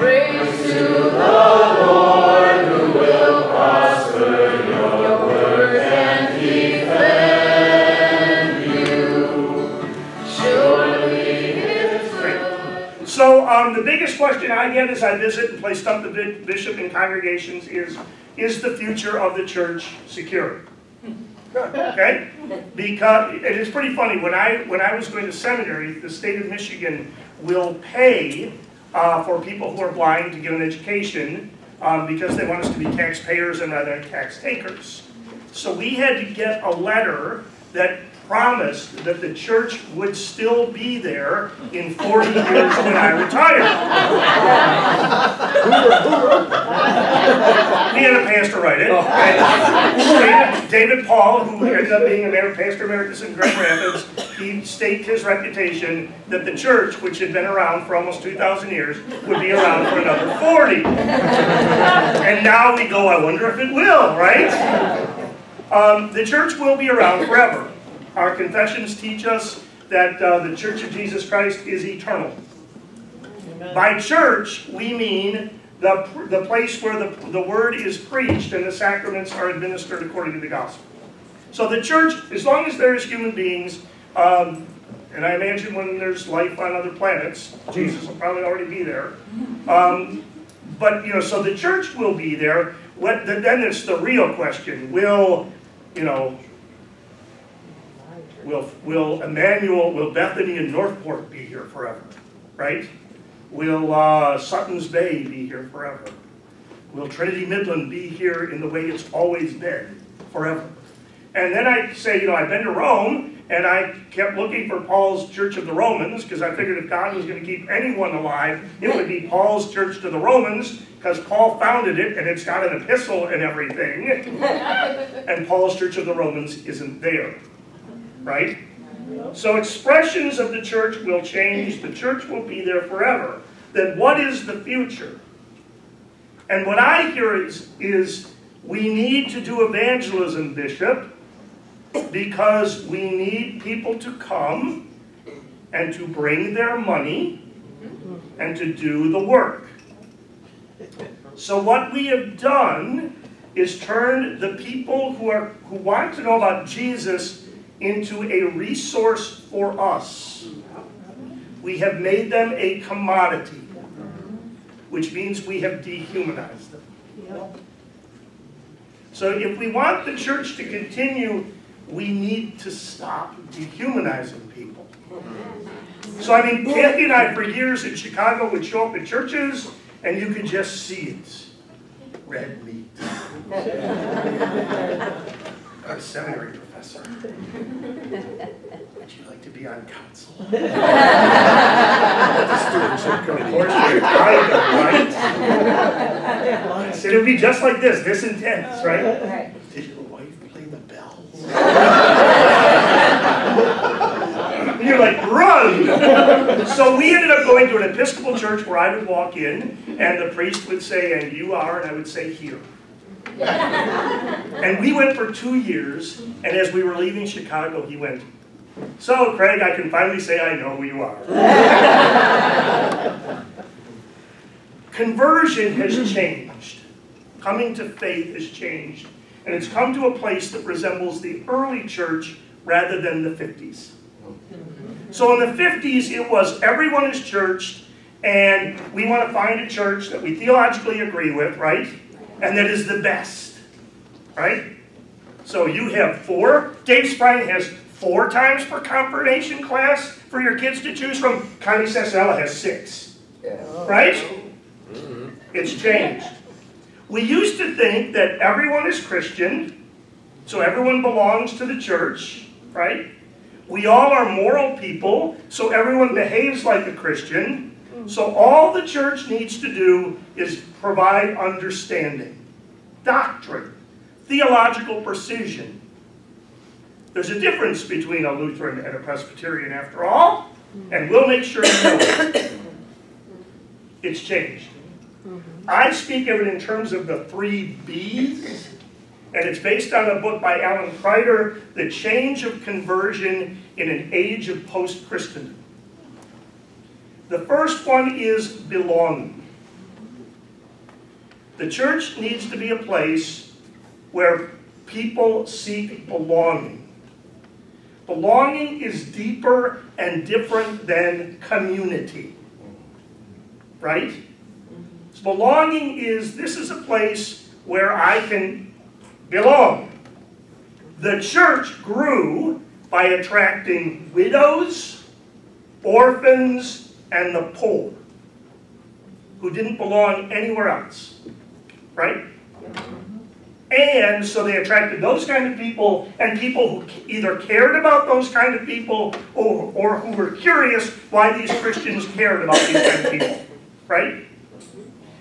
Praise to the Lord who will prosper your word and defend you. Surely his word. So the biggest question I get as I visit and play stump the bishop in congregations is the future of the church secure? Okay? Because it is pretty funny. When I was going to seminary, the state of Michigan will pay for people who are blind to get an education because they want us to be taxpayers and rather than tax takers. So we had to get a letter that promised that the church would still be there in 40 years when I retired. We had a pastor write it. David Paul, who ended up being a pastor emeritus in Grand Rapids, he staked his reputation that the church, which had been around for almost 2,000 years, would be around for another 40. And now we go, I wonder if it will, right? The church will be around forever. Our confessions teach us that the Church of Jesus Christ is eternal. Amen. By church, we mean the place where the word is preached and the sacraments are administered according to the gospel. So the church, as long as there is human beings, and I imagine when there's life on other planets, Jesus will probably already be there. But, you know, so the church will be there. Then it's the real question. Will Emmanuel, will Bethany and Northport be here forever, right? Will Sutton's Bay be here forever? Will Trinity Midland be here in the way it's always been forever? And then I say, you know, I've been to Rome, and I kept looking for Paul's Church of the Romans, because I figured if God was going to keep anyone alive, it would be Paul's Church to the Romans, because Paul founded it, and it's got an epistle and everything. And Paul's Church of the Romans isn't there. Right? So expressions of the church will change. The church will be there forever. Then what is the future? And what I hear is we need to do evangelism, Bishop, because we need people to come and to bring their money and to do the work. So what we have done is turn the people who want to know about Jesus into a resource for us. We have made them a commodity, which means we have dehumanized them. So if we want the church to continue, we need to stop dehumanizing people. So I mean, Kathy and I for years in Chicago would show up at churches and you could just see it. Red meat. I'm a seminary professor. Would you like to be on council? The students should come. Of course, you're right? I said it would be just like this intense, right? Did your wife play the bells? And you're like, run! So we ended up going to an Episcopal church where I would walk in, and the priest would say, and you are, and I would say, here. And we went for 2 years, and as we were leaving Chicago, he went, so, Craig, I can finally say I know who you are. Conversion has changed. Coming to faith has changed. And it's come to a place that resembles the early church rather than the 50s. So in the 50s, it was everyone is churched, and we want to find a church that we theologically agree with, right? And that is the best, right? So you have 4. Dave Sprang has 4 times per confirmation class for your kids to choose from. Connie Sassanella has 6, right? It's changed. We used to think that everyone is Christian, so everyone belongs to the church, right? We all are moral people, so everyone behaves like a Christian. So all the church needs to do is provide understanding, doctrine, theological precision. There's a difference between a Lutheran and a Presbyterian after all, and we'll make sure you know it. It's changed. I speak of it in terms of the 3 B's, and it's based on a book by Alan Kreider, The Change of Conversion in an Age of Post-Christendom. The first one is belonging. The church needs to be a place where people seek belonging. Belonging is deeper and different than community. Right? So belonging is, this is a place where I can belong. The church grew by attracting widows, orphans, and the poor, who didn't belong anywhere else. Right? And so they attracted those kind of people, and people who either cared about those kind of people or who were curious why these Christians cared about these kind of people. Right?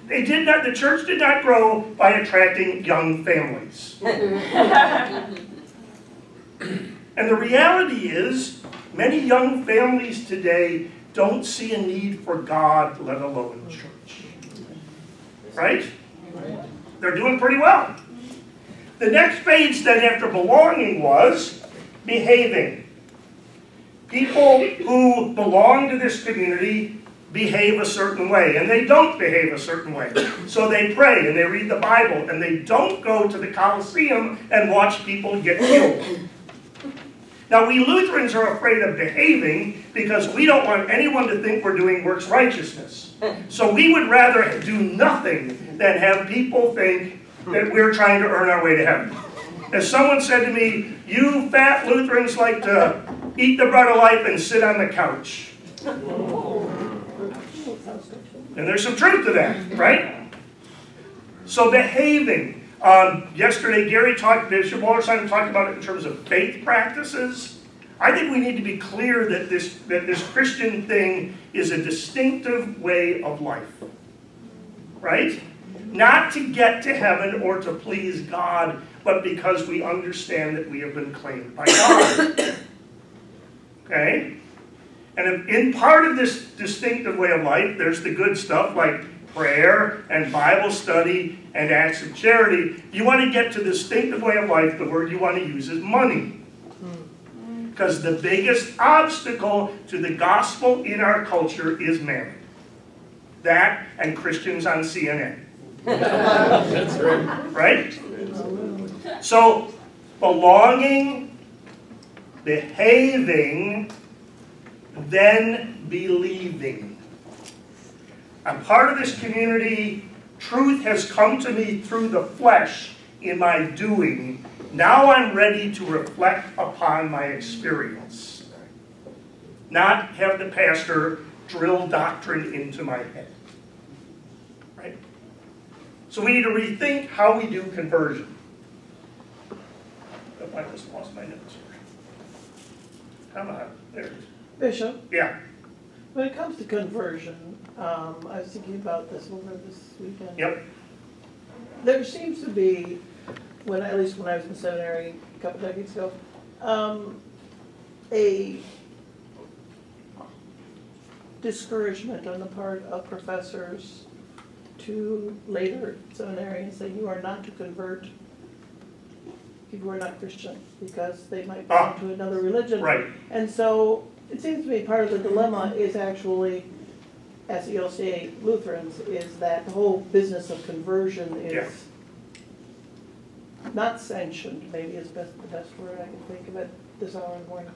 They did not, the church did not grow by attracting young families. And the reality is, many young families today don't see a need for God, let alone church. Right? They're doing pretty well. The next phase then after belonging was behaving. People who belong to this community behave a certain way, and they don't behave a certain way. So they pray and they read the Bible, and they don't go to the Colosseum and watch people get killed. Now, we Lutherans are afraid of behaving because we don't want anyone to think we're doing works righteousness. So we would rather do nothing than have people think that we're trying to earn our way to heaven. As someone said to me, you fat Lutherans like to eat the bread of life and sit on the couch. And there's some truth to that, right? So behaving. Yesterday, Bishop Wallerstein talked about it in terms of faith practices. I think we need to be clear that this Christian thing is a distinctive way of life. Right? Not to get to heaven or to please God, but because we understand that we have been claimed by God. Okay? And in part of this distinctive way of life, there's the good stuff like prayer and Bible study and acts of charity. You want to get to the distinctive way of life, the word you want to use is money. Because the biggest obstacle to the gospel in our culture is mammon. That and Christians on CNN. That's right. Right? So, belonging, behaving, then believing. I'm part of this community. Truth has come to me through the flesh in my doing. Now I'm ready to reflect upon my experience. Not have the pastor drill doctrine into my head. Right? So we need to rethink how we do conversion. Oh, I just lost my notes here. Come on. There it is. Bishop, Yeah. when it comes to conversion, I was thinking about this over this weekend. Yep. There seems to be, at least when I was in seminary a couple decades ago, a discouragement on the part of professors to later seminarians saying you are not to convert people who are not Christian because they might belong to another religion. Right. And so it seems to me part of the dilemma is actually, as the LCA Lutherans, is that the whole business of conversion is not sanctioned, maybe is the best word I can think of it this hour in the morning.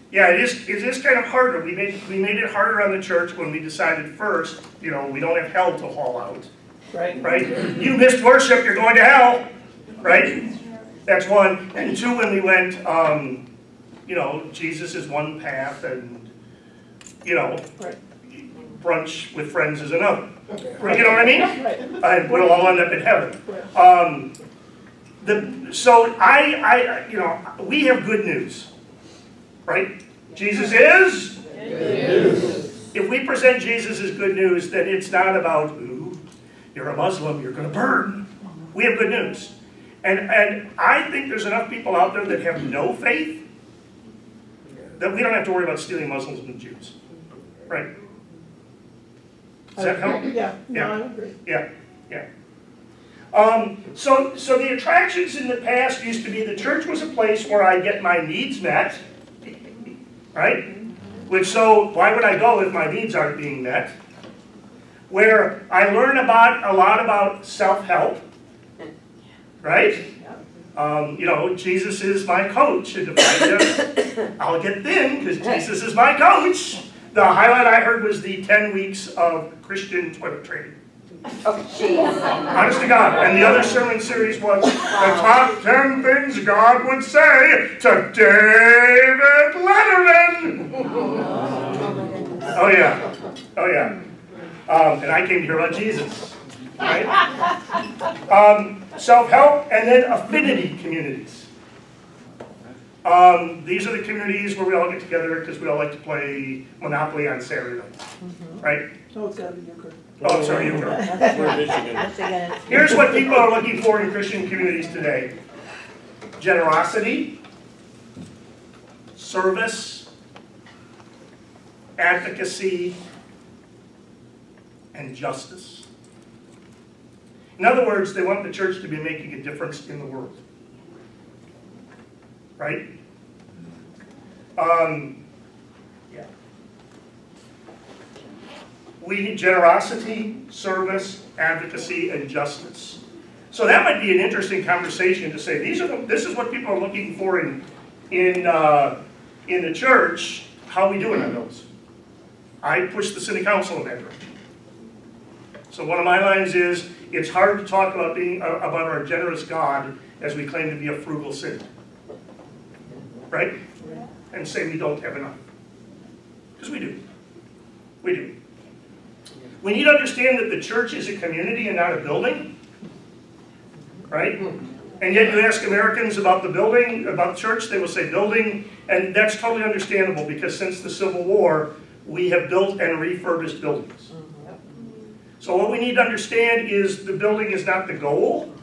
Yeah, it is kind of harder. We made it harder on the church when we decided first, we don't have hell to haul out. Right. Right? You missed worship, you're going to hell. Right? That's one. And two, when we went, Jesus is one path and, Right. brunch with friends is another. Right. You know what I mean? Right. And we'll all end up in heaven. Right. We have good news. Right? Jesus is? If we present Jesus as good news, then it's not about, ooh, you're a Muslim, you're going to burn. We have good news. And I think there's enough people out there that have no faith that we don't have to worry about stealing Muslims and Jews. Right? Does that help? Yeah. No, I agree. Yeah. So the attractions in the past used to be the church was a place where I get my needs met. Right? So why would I go if my needs aren't being met? where I learn a lot about self-help, right? You know, Jesus is my coach, and if I'll get thin because Jesus is my coach. The highlight I heard was the 10 weeks of Christian toilet training. Oh, jeez. Honest to God. And the other sermon series was the top 10 things God would say to David Letterman. Oh yeah. Oh yeah. And I came to hear about Jesus. Right? Self-help and then affinity communities. These are the communities where we all get together because we all like to play Monopoly on Saturday nights. Right? Oh, it's got to be euchre. Oh, sorry, euchre. We're Michigan. Here's what people are looking for in Christian communities today. Generosity, service, advocacy, and justice. In other words, they want the church to be making a difference in the world. Right? Yeah. We need generosity, service, advocacy, and justice. So that might be an interesting conversation to say, this is what people are looking for in the church. How are we doing on those? I push the city council in that direction. So one of my lines is, it's hard to talk about our generous God as we claim to be a frugal city. Right? And say we don't have enough. Because we do. We do. We need to understand that the church is a community and not a building. Right? And yet you ask Americans about the building, about the church, they will say building, and that's totally understandable because since the Civil War, we have built and refurbished buildings. So what we need to understand is the building is not the goal,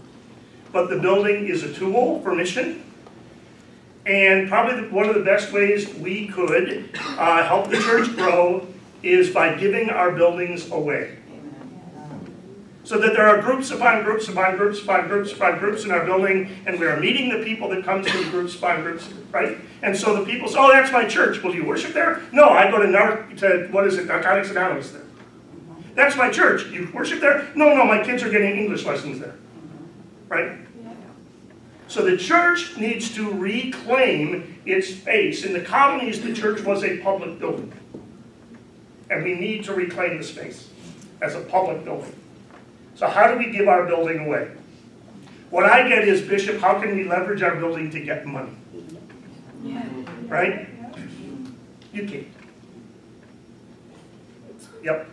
but the building is a tool for mission. And probably one of the best ways we could help the church grow is by giving our buildings away. So that there are groups upon groups upon groups upon groups upon groups in our building, and we are meeting the people that come to the groups upon groups, right? And so the people say, oh, that's my church. Well, do you worship there? No, I go to Narcotics Anonymous there. That's my church. You worship there? No, my kids are getting English lessons there. Right? So the church needs to reclaim its space. In the colonies, the church was a public building. And we need to reclaim the space as a public building. So how do we give our building away? What I get is, Bishop, how can we leverage our building to get money? Right? You can't. Yep.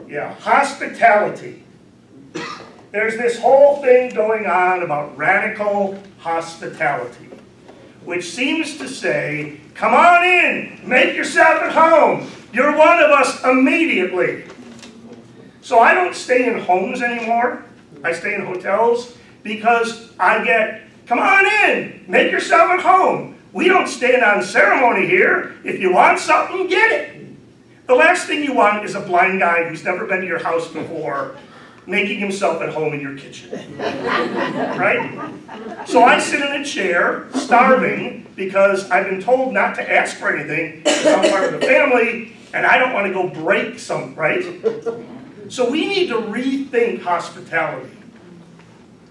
Yeah, hospitality. There's this whole thing going on about radical hospitality, which seems to say, come on in, make yourself at home. You're one of us immediately. So I don't stay in homes anymore. I stay in hotels because I get, come on in, make yourself at home. We don't stand on ceremony here. If you want something, get it. The last thing you want is a blind guy who's never been to your house before making himself at home in your kitchen. Right? So I sit in a chair, starving, because I've been told not to ask for anything because I'm part of the family, and I don't want to go break some, right? So we need to rethink hospitality.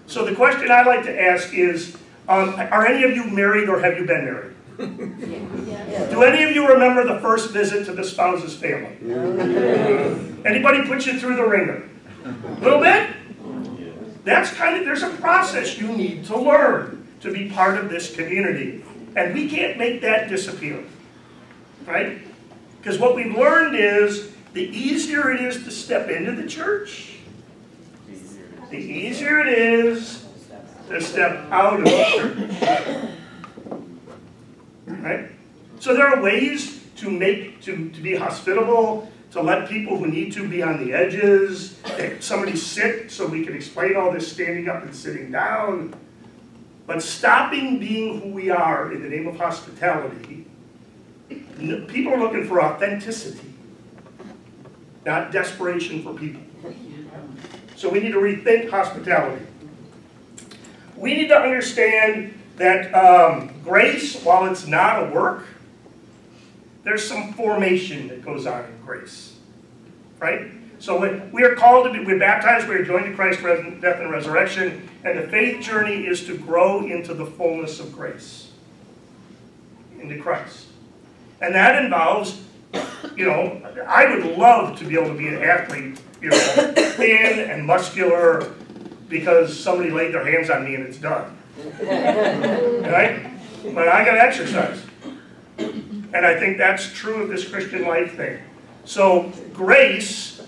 So the question I'd like to ask is, are any of you married or have you been married? Do any of you remember the first visit to the spouse's family? Anybody put you through the ringer? A little bit? That's there's a process you need to learn to be part of this community. And we can't make that disappear. Right? Because what we've learned is the easier it is to step into the church, the easier it is to step out of the church. Right? So there are ways to be hospitable, to let people who need to be on the edges, if somebody's sick so we can explain all this standing up and sitting down. But stopping being who we are in the name of hospitality, people are looking for authenticity, not desperation for people. So we need to rethink hospitality. We need to understand that grace, while it's not a work, there's some formation that goes on in grace. right? So we are called to be, we're baptized, we are joined to Christ's death and resurrection, and the faith journey is to grow into the fullness of grace, into Christ. And that involves, you know, I would love to be able to be an athlete, you know, thin and muscular, because somebody laid their hands on me and it's done. Right? But I got to exercise. And I think that's true of this Christian life thing. So grace,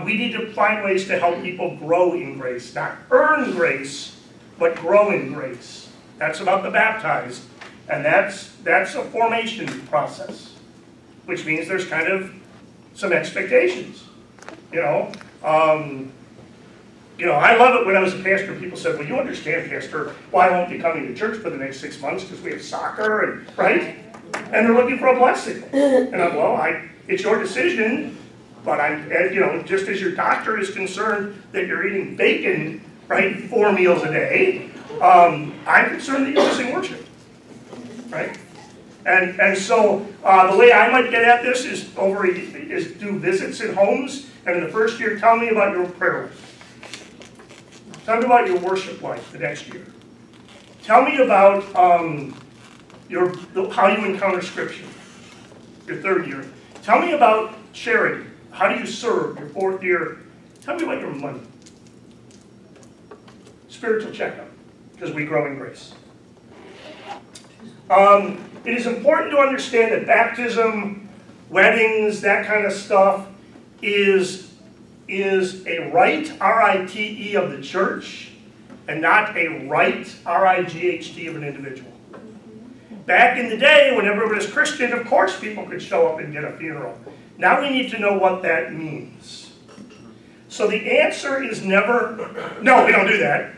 we need to find ways to help people grow in grace. Not earn grace, but grow in grace. That's about the baptized. And that's a formation process, which means there's kind of some expectations. You know, I love it when I was a pastor, people said, well, you understand, Pastor, why won't you come into church for the next 6 months? Because we have soccer, and right? And they're looking for a blessing. And I'm, well, it's your decision, but I'm, you know, just as your doctor is concerned that you're eating bacon, right, 4 meals a day, I'm concerned that you're missing worship, right? And so the way I might get at this is do visits in homes, and in the first year, tell me about your prayer life. Tell me about your worship life the next year. Tell me about how you encounter Scripture, your third year. Tell me about charity. How do you serve your fourth year? Tell me about your money. Spiritual checkup, because we grow in grace. It is important to understand that baptism, weddings, that kind of stuff is a rite, R-I-T-E, of the church, and not a rite, R-I-G-H-T, of an individual. Back in the day, when everyone was Christian, of course people could show up and get a funeral. Now we need to know what that means. So the answer is never, no, we don't do that.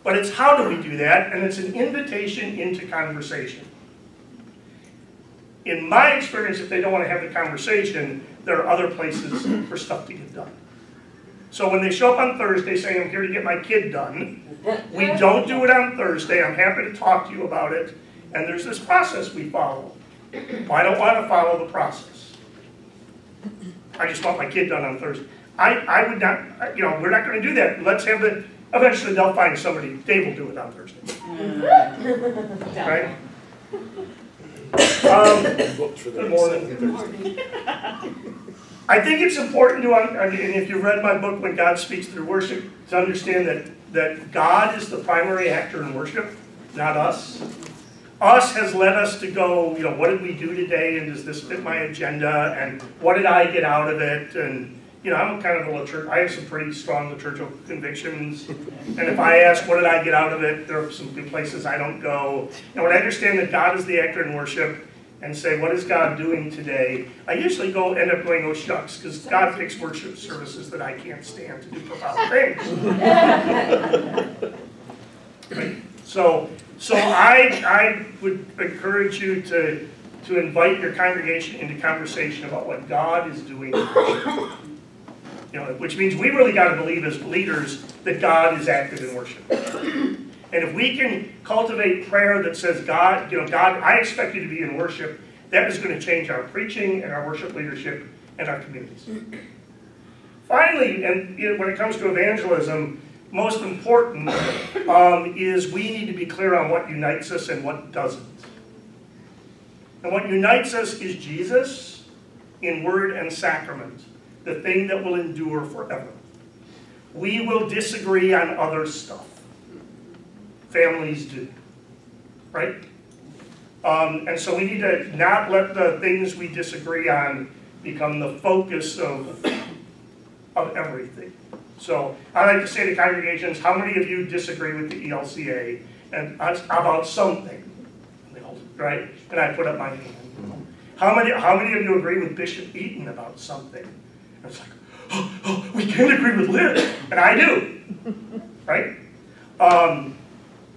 But it's how do we do that, and it's an invitation into conversation. In my experience, if they don't want to have the conversation, there are other places for stuff to get done. So when they show up on Thursday saying, I'm here to get my kid done, we don't do it on Thursday. I'm happy to talk to you about it. And there's this process we follow. Well, I don't want to follow the process. I just want my kid done on Thursday. I would not, you know, we're not going to do that. Let's have the, eventually they'll find somebody, Dave will do it on Thursday. Right? Good morning. I think it's important to, and if you read my book, When God Speaks Through Worship, to understand that God is the primary actor in worship, not us. Us has led us to go, you know, what did we do today, and does this fit my agenda, and what did I get out of it, and, you know, I'm kind of I have some pretty strong liturgical convictions, and if I ask what did I get out of it, there are some good places I don't go. And when I understand that God is the actor in worship, and say, what is God doing today? I usually end up going, oh shucks, because God picks worship services that I can't stand to do profound things. Right? So I would encourage you to invite your congregation into conversation about what God is doing. You know, which means we really got to believe as leaders that God is active in worship. And if we can cultivate prayer that says, God, you know, God, I expect you to be in worship, that is going to change our preaching and our worship leadership and our communities. Finally, and you know, when it comes to evangelism, most important is we need to be clear on what unites us and what doesn't. And what unites us is Jesus in word and sacrament, the thing that will endure forever. We will disagree on other stuff. Families do, right? And so we need to not let the things we disagree on become the focus of everything. So I like to say to congregations, how many of you disagree with the ELCA and about something? Right? And I put up my hand. How many of you agree with Bishop Eaton about something? And it's like, oh, we can't agree with Liz. And I do, right?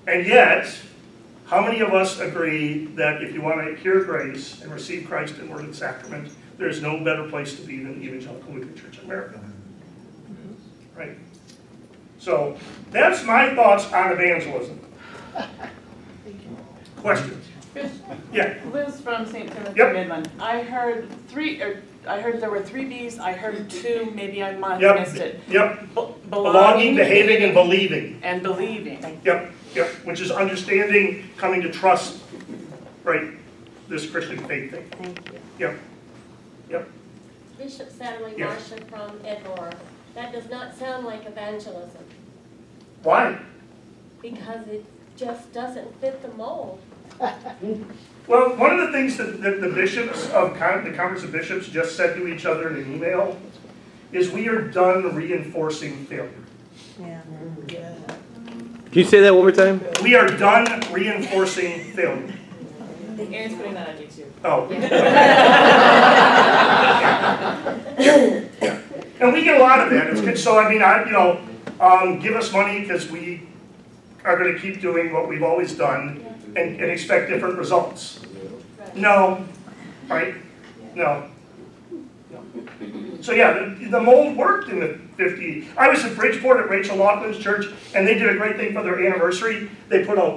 And yet, how many of us agree that if you want to hear grace and receive Christ in word and sacrament, there's no better place to be than the Evangelical Lutheran Church in America? Right? So, that's my thoughts on evangelism. Questions? Chris, Yeah. Liz from St. Timothy, Yep. Midland. I heard I heard there were 3 B's. I heard 2. Maybe I might Yep. have missed it. Yep. Belonging, behaving, and believing. And believing. Yep. Yep. Which is understanding, coming to trust, right, this Christian faith thing. Thank you. Yep. Yep. Bishop Saterlee, Yes. Marcia from Edinburgh. That does not sound like evangelism Why? because it just doesn't fit the mold. Well, one of the things that the bishops of the Conference of Bishops just said to each other in an email is we are done reinforcing failure. Yeah. Can you say that one more time? We are done reinforcing failure. Aaron's putting that on YouTube. Oh. And we get a lot of that. It's good. So I mean, give us money because we are going to keep doing what we've always done and expect different results. No, right? No. So yeah, the mold worked in the 50s. I was at Bridgeport at Rachel Laughlin's church, and they did a great thing for their anniversary. They put a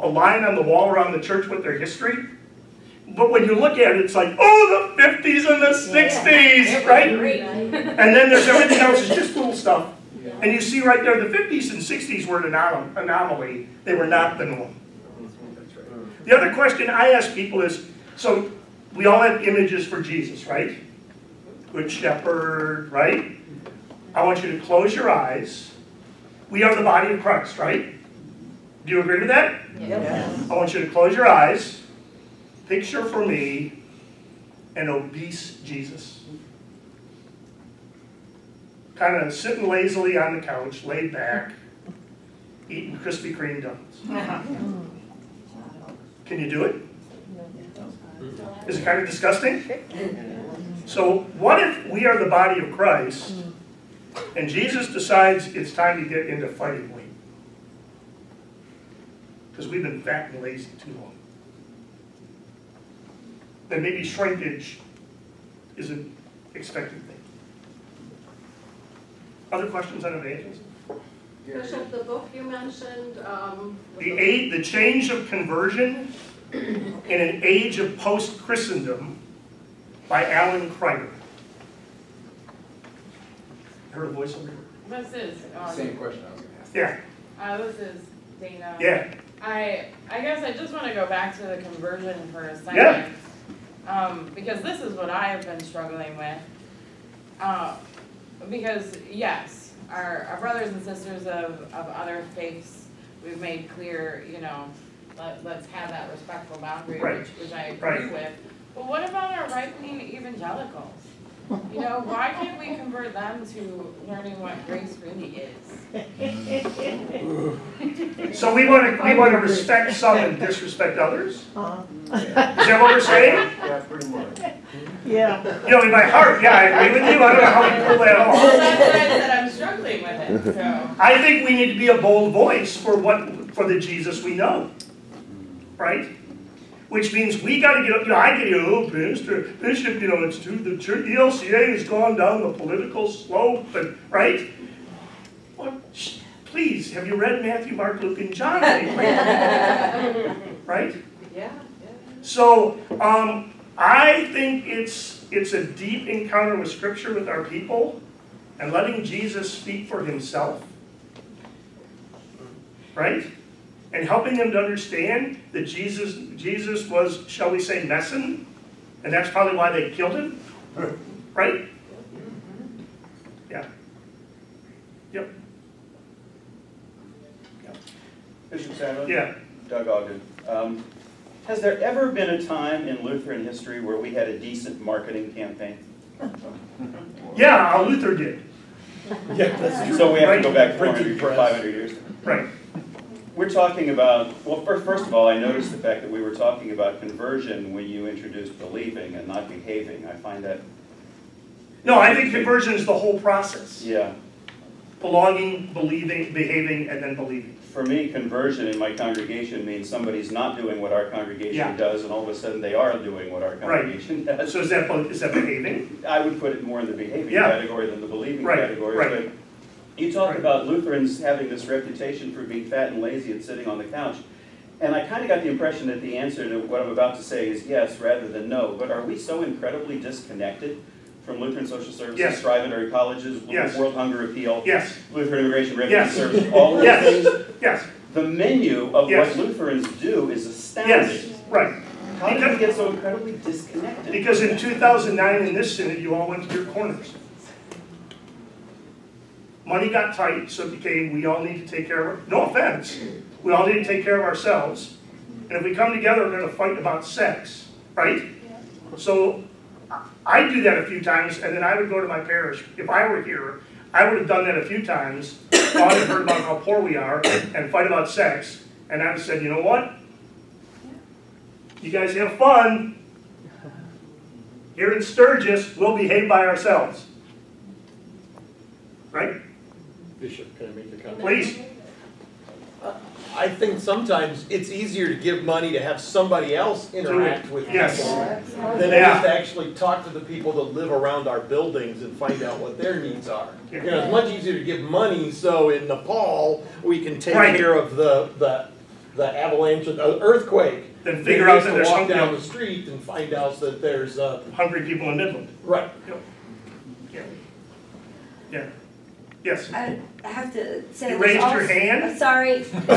line on the wall around the church with their history. But when you look at it, it's like, oh, the 50s and the 60s, right? And then there's everything else is just little stuff. And you see right there, the 50s and 60s were an anomaly. They were not the norm. The other question I ask people is, so we all have images for Jesus, right? Good shepherd, right? I want you to close your eyes. We are the body of Christ, right? Do you agree with that? Yes. I want you to close your eyes. Picture for me an obese Jesus. Kind of sitting lazily on the couch, laid back, eating Krispy Kreme donuts. Can you do it? Is it kind of disgusting? So what if we are the body of Christ and Jesus decides it's time to get into fighting weight? Because we've been fat and lazy too long. Then maybe shrinkage is an expected thing. Other questions on evangelism? Bishop, the book you mentioned, The Change of Conversion in an Age of Post-Christendom by Alan Kreider. Heard a voice over here? This is Same question I was going to ask. Yeah. this is Dana. Yeah. I guess I just want to go back to the conversion for a second. Yeah. Because this is what I have been struggling with. Because yes, our brothers and sisters of other faiths, we've made clear, let's have that respectful boundary, Right. which I agree Right. with. But what about our right-wing evangelicals? Why can't we convert them to learning what grace really is? So we want to respect some and disrespect others? Is that what we're saying? Yeah, pretty much. Yeah. In my heart, yeah, I agree with you. I don't know how we pull that Well, off. that's why I said I'm struggling with it, so. I think we need to be a bold voice for the Jesus we know, right? Which means we got to get up. I get Bishop. It's true. The church, ELCA has gone down the political slope, and right. Well, please, have you read Matthew, Mark, Luke, and John lately? Right. Yeah. So I think it's a deep encounter with Scripture with our people, and letting Jesus speak for himself, right? And helping them to understand that Jesus was, shall we say, messing, and that's probably why they killed him, right? Yeah. Yep. Bishop Saterlee? Yeah. Doug Ogden. Has there ever been a time in Lutheran history where we had a decent marketing campaign? Yeah, Luther did. Yeah, that's true. So we have to go back 400 or 500 years. Right. We're talking about, well, first of all, I noticed the fact that we were talking about conversion when you introduced believing and not behaving. I find that... No, I think conversion is the whole process. Yeah. Belonging, believing, behaving, and then believing. For me, conversion in my congregation means somebody's not doing what our congregation does, and all of a sudden they are doing what our congregation does. So is that behaving? I would put it more in the behaving category than the believing category. Right. But you talked about Lutherans having this reputation for being fat and lazy and sitting on the couch. And I kind of got the impression that the answer to what I'm about to say is yes rather than no. But are we so incredibly disconnected from Lutheran Social Services, Yes. Strivatory Colleges, Yes. World Hunger Appeal, Yes. Lutheran Immigration Refugee Yes. Services, all of Yes. these things. Yes, The menu of Yes. what Lutherans do is astounding. yes, right. How did we get so incredibly disconnected? Because in 2009 in this synod, you all went to your corners. Money got tight, so it became, we all need to take care of, no offense, we all need to take care of ourselves. And if we come together, we're gonna fight about sex, right? So I do that a few times, and then I would go to my parish. If I were here, I would have done that a few times, thought and heard about how poor we are, and fight about sex, and I would have said, you know what? You guys have fun. Here in Sturgis, we'll behave by ourselves. Right? Bishop, can I make a comment? Please. I think sometimes it's easier to give money to have somebody else interact with Yes. people than it is to actually talk to the people that live around our buildings and find out what their needs are. You know, it's much easier to give money so in Nepal we can take Right. care of the avalanche, the earthquake. Then figure out that than there's to walk something down the street and find out that there's hungry people in Midland. right. Yeah. Yeah. Yes. I have to say. You there's raised your also- hand? I'm sorry. And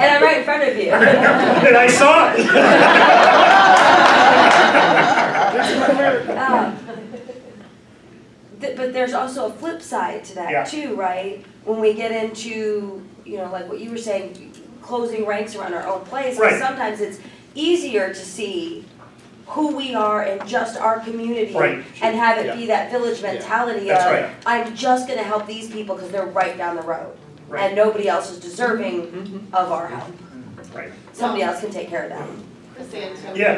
I'm right in front of you. And I saw it. But there's also a flip side to that Yeah. too, right? When we get into, you know, like what you were saying, closing ranks around our own place. 'Cause Right. sometimes it's easier to see who we are in just our community Right. and have it Yeah. be that village mentality That's of, right. I'm just gonna help these people because they're right down the road. Right. And nobody else is deserving of our help. Right. Somebody else can take care of that. Yeah.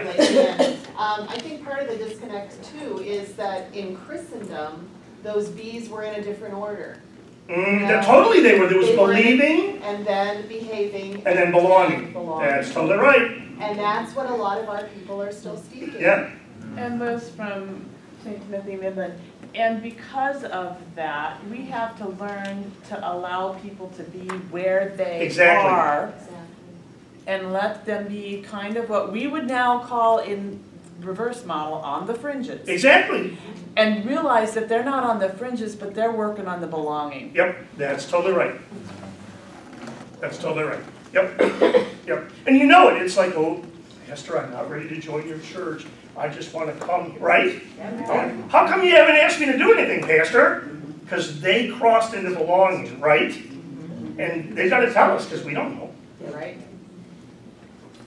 I think part of the disconnect too is that in Christendom, those B's were in a different order. Totally they were. There was They were- believing And then behaving. and then belonging. That's totally right. And that's what a lot of our people are still speaking. Yeah. And Liz from St. Timothy Midland. And because of that, we have to learn to allow people to be where they Exactly. are and let them be kind of what we would now call in reverse model on the fringes. Exactly. And realize that they're not on the fringes, but they're working on the belonging. Yep. That's totally right. That's totally right. Yep. Yep. And you know it. It's like, oh, Pastor, I'm not ready to join your church. I just want to come, right? How come you haven't asked me to do anything, Pastor? Because they crossed into belonging, right? And they got to tell us because we don't know. You're right.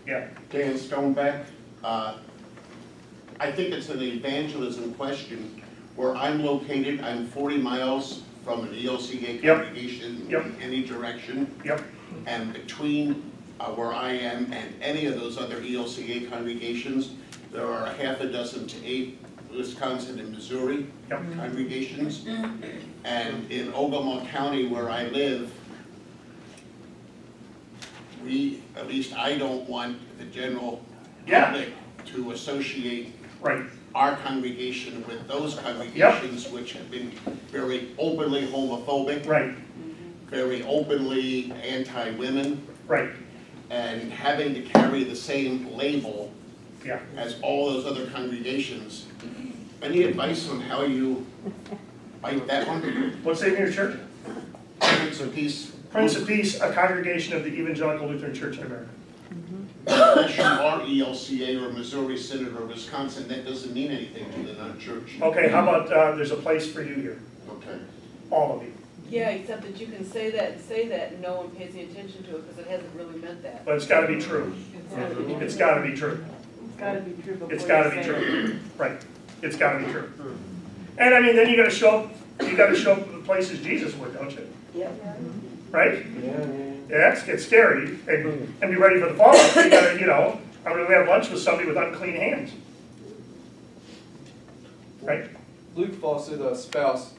Yeah. Dan Stonebeck. I think it's an evangelism question. Where I'm located, I'm 40 miles from an ELCA congregation in any direction. Yep. And between where I am and any of those other ELCA congregations, there are a half a dozen to 8 Wisconsin and Missouri congregations. And in Ogama County, where I live, at least I don't want the general public to associate our congregation with those congregations which have been very openly homophobic, very openly anti-women, and having to carry the same label as all those other congregations. Any advice on how you fight that one? What's the name of your church? Prince of Peace. Prince of Peace, a congregation of the Evangelical Lutheran Church in America. Unless you are ELCA or Missouri Synod or Wisconsin, that doesn't mean anything to the non-church. Okay, how about there's a place for you here? Okay. All of you. Yeah, except that you can say that and no one pays any attention to it because it hasn't really meant that. But it's got to be true. It's got to be true. It's got to be true before It's got to be true. Right. It's got to be true. And I mean, then you got to show up. You got to show up to the places Jesus would, don't you? Yeah. Right? Yeah, it's scary, and be ready for the fallout. You got to, you know, I'm going to have lunch with somebody with unclean hands. Right? Luke Fawcett, spouse.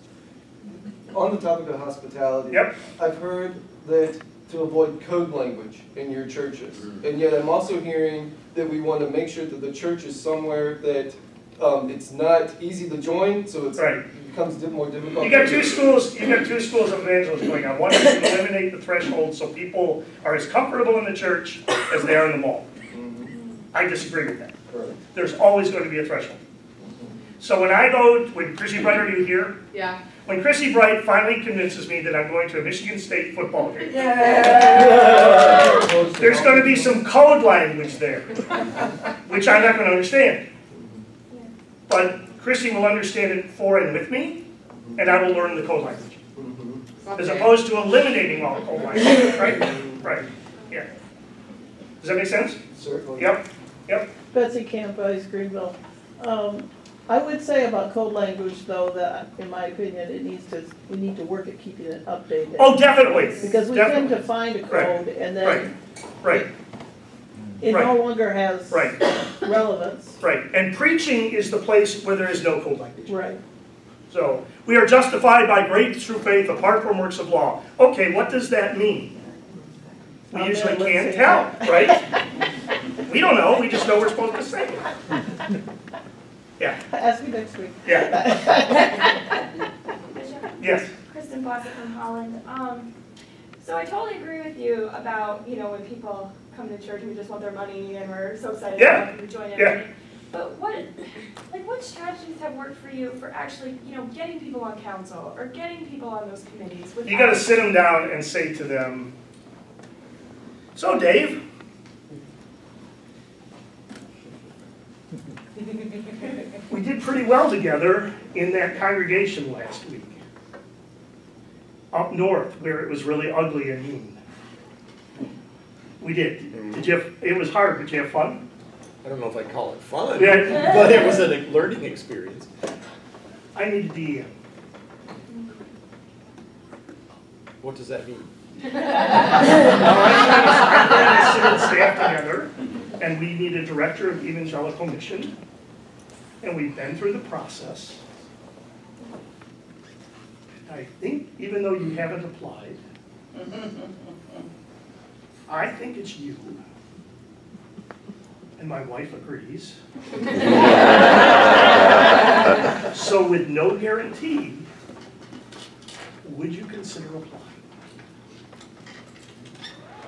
On the topic of hospitality, I've heard that to avoid code language in your churches, and yet I'm also hearing that we want to make sure that the church is somewhere that it's not easy to join, so it's, it becomes more difficult. You got two schools. You got two schools of evangelism going on. One is to eliminate the threshold so people are as comfortable in the church as they are in the mall. I disagree with that. There's always going to be a threshold. So when Chrissy Bright, are you here? Yeah. When Chrissy Bright finally convinces me that I'm going to a Michigan State football game, there's going to be some code language there, which I'm not going to understand. But Chrissy will understand it for and with me, and I will learn the code language. As opposed to eliminating all code language, right? Right, yeah. Does that make sense? Certainly. Yep, yep. Betsy Camp, Ice Greenville. I would say about code language, though, that in my opinion, we need to work at keeping it updated. Oh, definitely. Because we tend to find a code and then it no longer has relevance. Right, and preaching is the place where there is no code language. Right. So, we are justified by grace through faith apart from works of law. Okay, what does that mean? We usually can't tell, right? We don't know, we just know we're supposed to say it. Yeah. Ask me next week. Yeah. Bishop? Yes. Kristen Blossett from Holland. So I totally agree with you about, when people come to church and we just want their money and we're so excited about them to join everything. But what strategies have worked for you for actually, getting people on council or getting people on those committees? You got to sit them down and say to them, so Dave, we did pretty well together in that congregation last week. Up north, where it was really ugly and mean. We did. It was hard, did you have fun? I don't know if I call it fun, Yeah. but it was a learning experience. I need a DM. What does that mean? I'm trying to sit and staff together, and we need a director of evangelical mission, and we've been through the process. I think, even though you haven't applied, I think it's you. And my wife agrees. So with no guarantee, would you consider applying?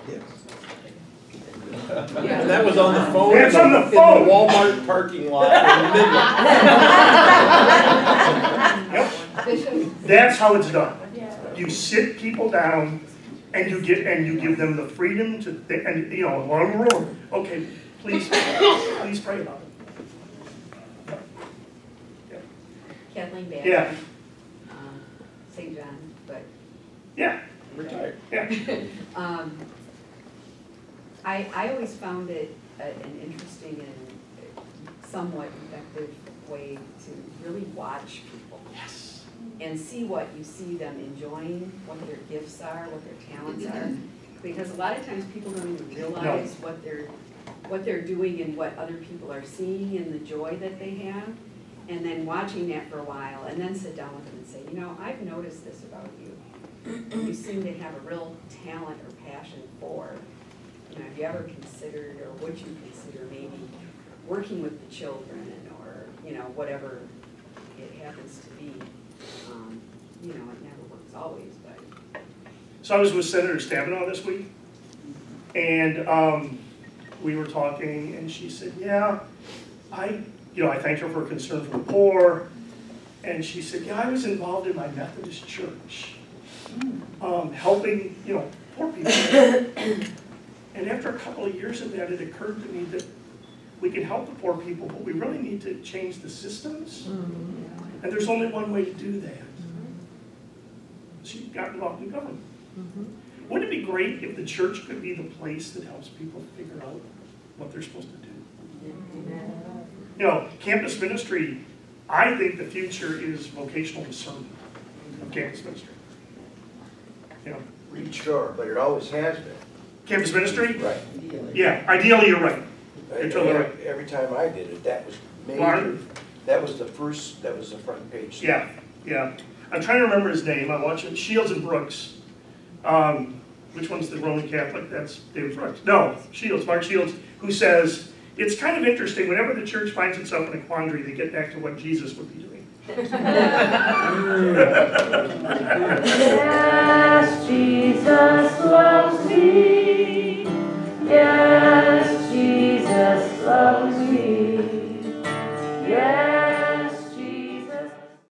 Yes. And that was on the phone. That's on the phone. In the Walmart parking lot in Midland. Yep. That's how it's done. You sit people down, and you give them the freedom to, along the road. Okay, please pray about it. Kathleen Bass. Yeah. St. John, but. Yeah. Retired. Yeah. I always found it an interesting and somewhat effective way to really watch people. Yes. And see what you see them enjoying, what their gifts are, what their talents are. Because a lot of times people don't even realize what they're doing and what other people are seeing and the joy that they have. And then watching that for a while and then sit down with them and say, I've noticed this about you. You seem to have a real talent or passion for. Have you ever considered, or would you consider maybe working with the children, or whatever it happens to be. It never works always, but. So I was with Senator Stabenow this week, and we were talking, and she said, "Yeah, I thanked her for her concern for the poor," and she said, "Yeah, I was involved in my Methodist church, helping poor people." And after a couple of years of that, it occurred to me that we can help the poor people, but we really need to change the systems. And there's only one way to do that. She got involved in government. Wouldn't it be great if the church could be the place that helps people figure out what they're supposed to do? Campus ministry, I think the future is vocational discernment of campus ministry. Sure, but it always has been. Campus ministry? Right. Yeah, ideally you're right. You're totally right. Every time I did it, that was major. Martin? That was the front page. Yeah, yeah. I'm trying to remember his name. I watch it. Shields and Brooks. Which one's the Roman Catholic? That's David Brooks. No, Shields, Mark Shields, who says, it's kind of interesting, whenever the church finds itself in a quandary, they get back to what Jesus would be doing. Yes, Jesus loves me. Yes, Jesus loves me. Yes.